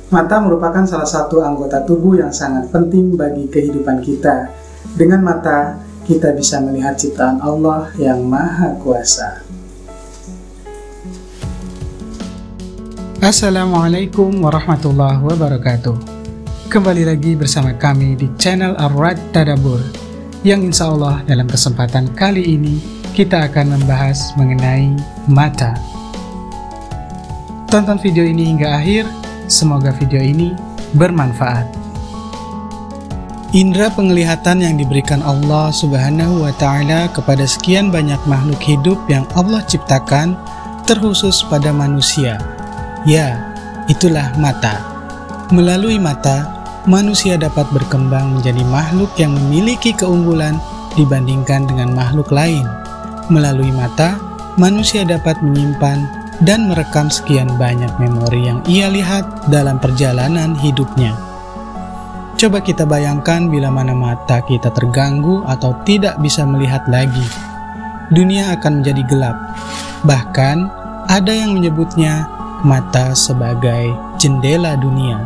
Mata merupakan salah satu anggota tubuh yang sangat penting bagi kehidupan kita. Dengan mata, kita bisa melihat ciptaan Allah yang Maha Kuasa. Assalamualaikum warahmatullahi wabarakatuh. Kembali lagi bersama kami di channel Ar-Rad Tadabbur, yang insya Allah dalam kesempatan kali ini kita akan membahas mengenai mata. Tonton video ini hingga akhir, semoga video ini bermanfaat. Indra penglihatan yang diberikan Allah Subhanahu wa Ta'ala kepada sekian banyak makhluk hidup yang Allah ciptakan, terkhusus pada manusia. Ya, itulah mata. Melalui mata, manusia dapat berkembang menjadi makhluk yang memiliki keunggulan dibandingkan dengan makhluk lain. Melalui mata, manusia dapat menyimpan dan merekam sekian banyak memori yang ia lihat dalam perjalanan hidupnya. Coba kita bayangkan bila mana mata kita terganggu atau tidak bisa melihat lagi. Dunia akan menjadi gelap. Bahkan, ada yang menyebutnya mata sebagai jendela dunia.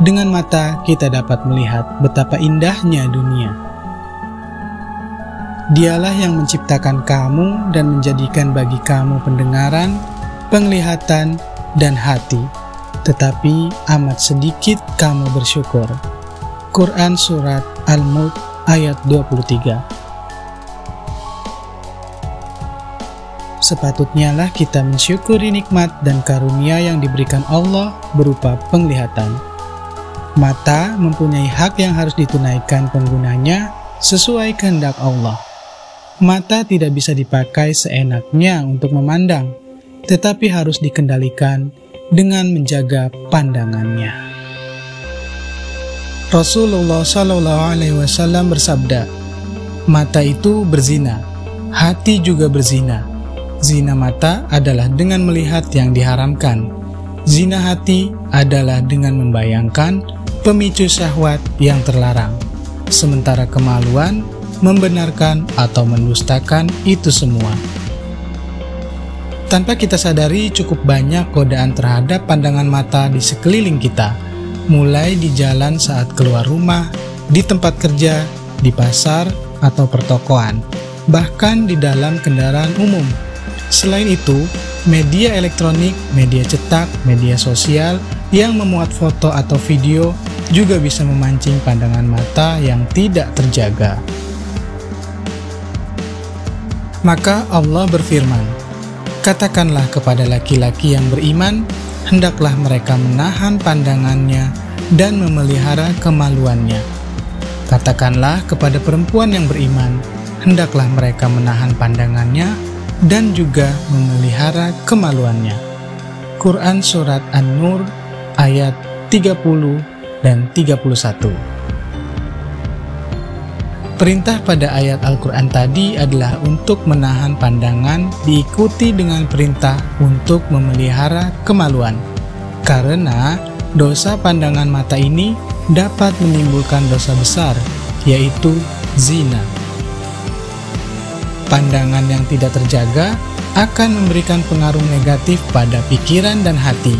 Dengan mata, kita dapat melihat betapa indahnya dunia. Dialah yang menciptakan kamu dan menjadikan bagi kamu pendengaran, penglihatan, dan hati, tetapi amat sedikit kamu bersyukur. Quran Surat Al-Mulk ayat 23. Sepatutnya lah kita mensyukuri nikmat dan karunia yang diberikan Allah berupa penglihatan. Mata mempunyai hak yang harus ditunaikan penggunanya sesuai kehendak Allah. Mata tidak bisa dipakai seenaknya untuk memandang, tetapi harus dikendalikan dengan menjaga pandangannya. Rasulullah SAW bersabda, mata itu berzina, hati juga berzina. Zina mata adalah dengan melihat yang diharamkan. Zina hati adalah dengan membayangkan pemicu syahwat yang terlarang. Sementara kemaluan, membenarkan atau mendustakan itu semua. Tanpa kita sadari, cukup banyak godaan terhadap pandangan mata di sekeliling kita, mulai di jalan saat keluar rumah, di tempat kerja, di pasar, atau pertokoan, bahkan di dalam kendaraan umum. Selain itu, media elektronik, media cetak, media sosial yang memuat foto atau video juga bisa memancing pandangan mata yang tidak terjaga. Maka Allah berfirman, katakanlah kepada laki-laki yang beriman, hendaklah mereka menahan pandangannya dan memelihara kemaluannya. Katakanlah kepada perempuan yang beriman, hendaklah mereka menahan pandangannya dan juga memelihara kemaluannya. Quran Surat An-Nur ayat 30 dan 31. Perintah pada ayat Al-Quran tadi adalah untuk menahan pandangan, diikuti dengan perintah untuk memelihara kemaluan. Karena dosa pandangan mata ini dapat menimbulkan dosa besar, yaitu zina. Pandangan yang tidak terjaga akan memberikan pengaruh negatif pada pikiran dan hati,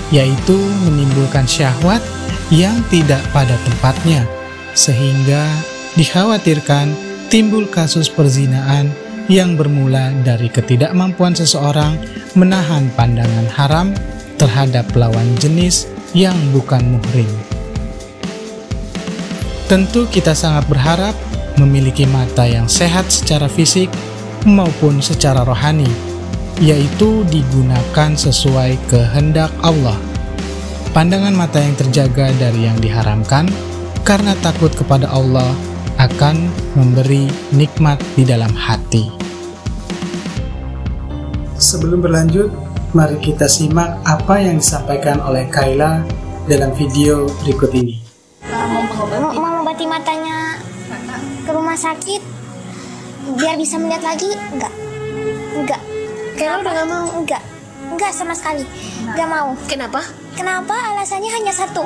yaitu menimbulkan syahwat yang tidak pada tempatnya, sehingga dikhawatirkan timbul kasus perzinaan yang bermula dari ketidakmampuan seseorang menahan pandangan haram terhadap lawan jenis yang bukan muhrim. Tentu kita sangat berharap memiliki mata yang sehat secara fisik maupun secara rohani, yaitu digunakan sesuai kehendak Allah. Pandangan mata yang terjaga dari yang diharamkan karena takut kepada Allah akan memberi nikmat di dalam hati. Sebelum berlanjut, mari kita simak apa yang disampaikan oleh Kayla dalam video berikut ini. Mau mengobati matanya ke rumah sakit biar bisa melihat lagi? Enggak. Kayla udah gak mau? Enggak sama sekali. Enggak mau. Kenapa? Alasannya hanya satu.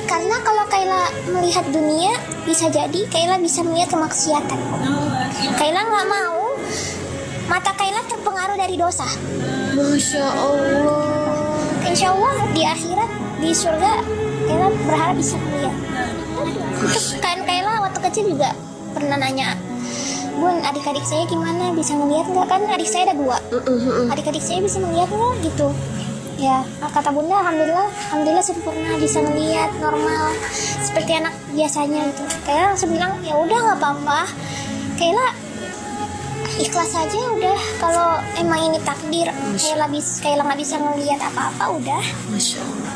Karena kalau Kayla melihat dunia, bisa jadi Kayla bisa melihat kemaksiatan. Kayla nggak mau mata Kayla terpengaruh dari dosa. Masya Allah. Insya Allah di akhirat di surga Kayla berharap bisa melihat. Terus kan Kayla waktu kecil juga pernah nanya, Bun, adik-adik saya gimana, bisa melihat nggak? Kan adik saya ada 2. Adik-adik saya bisa melihat nggak gitu? Ya, kata Bunda, alhamdulillah sempurna, bisa melihat normal seperti anak biasanya gitu. Kayla langsung bilang, ya udah nggak apa-apa. Kayla ikhlas aja udah, kalau emang ini takdir Kayla nggak bisa melihat apa-apa udah. Masya Allah.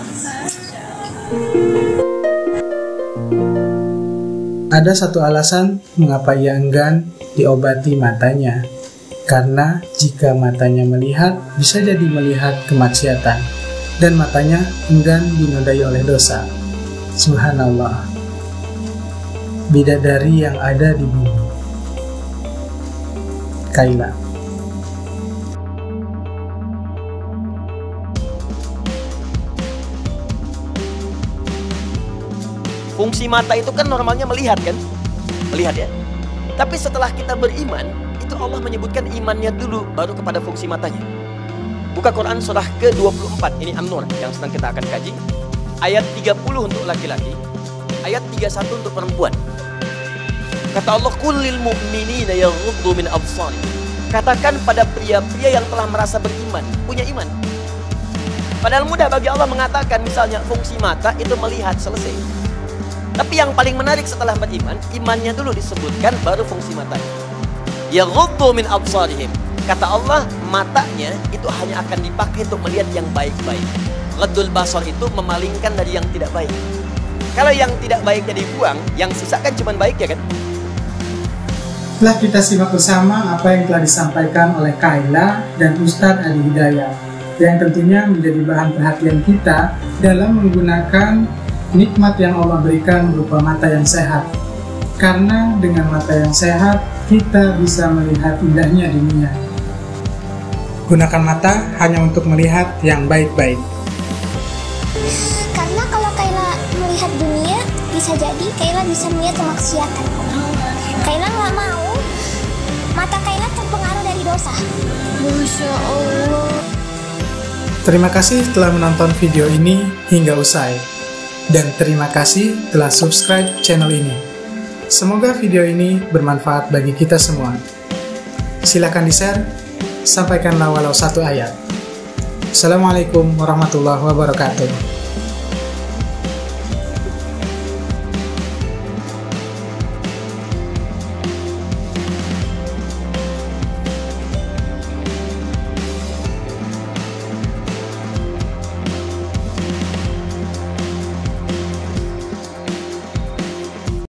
Ada satu alasan mengapa ia enggan diobati matanya. Karena jika matanya melihat, bisa jadi melihat kemaksiatan, dan matanya enggan dinodai oleh dosa. Subhanallah. Bidadari yang ada di bumi. Kayla. Fungsi mata itu kan normalnya melihat kan? Melihat ya. Tapi setelah kita beriman, itu Allah menyebutkan imannya dulu, baru kepada fungsi matanya. Buka Quran surah ke-24, ini An-Nur yang sedang kita akan kaji. Ayat 30 untuk laki-laki, ayat 31 untuk perempuan. Kata Allah, Qulil mu'minina yaghuddu min absarihim. Katakan pada pria-pria yang telah merasa beriman, punya iman. Padahal mudah bagi Allah mengatakan misalnya fungsi mata itu melihat, selesai. Tapi yang paling menarik setelah beriman, imannya dulu disebutkan, baru fungsi matanya. Yaghuddu min absarihim. Kata Allah, matanya itu hanya akan dipakai untuk melihat yang baik-baik. Ghaddul basar itu memalingkan dari yang tidak baik. Kalau yang tidak baiknya dibuang, yang sisa kan cuma baik ya kan? Telah kita simak bersama apa yang telah disampaikan oleh Kayla dan Ustadz Adi Hidayat, yang tentunya menjadi bahan perhatian kita dalam menggunakan nikmat yang Allah berikan berupa mata yang sehat. Karena dengan mata yang sehat, kita bisa melihat indahnya dunia. Gunakan mata hanya untuk melihat yang baik-baik. Karena kalau Kayla melihat dunia, bisa jadi Kayla bisa melihat kemaksiatan. Kayla nggak mau mata Kayla terpengaruh dari dosa. Masya Allah. Terima kasih telah menonton video ini hingga usai. Dan terima kasih telah subscribe channel ini. Semoga video ini bermanfaat bagi kita semua. Silakan di-share, sampaikanlah walau 1 ayat. Assalamualaikum warahmatullahi wabarakatuh.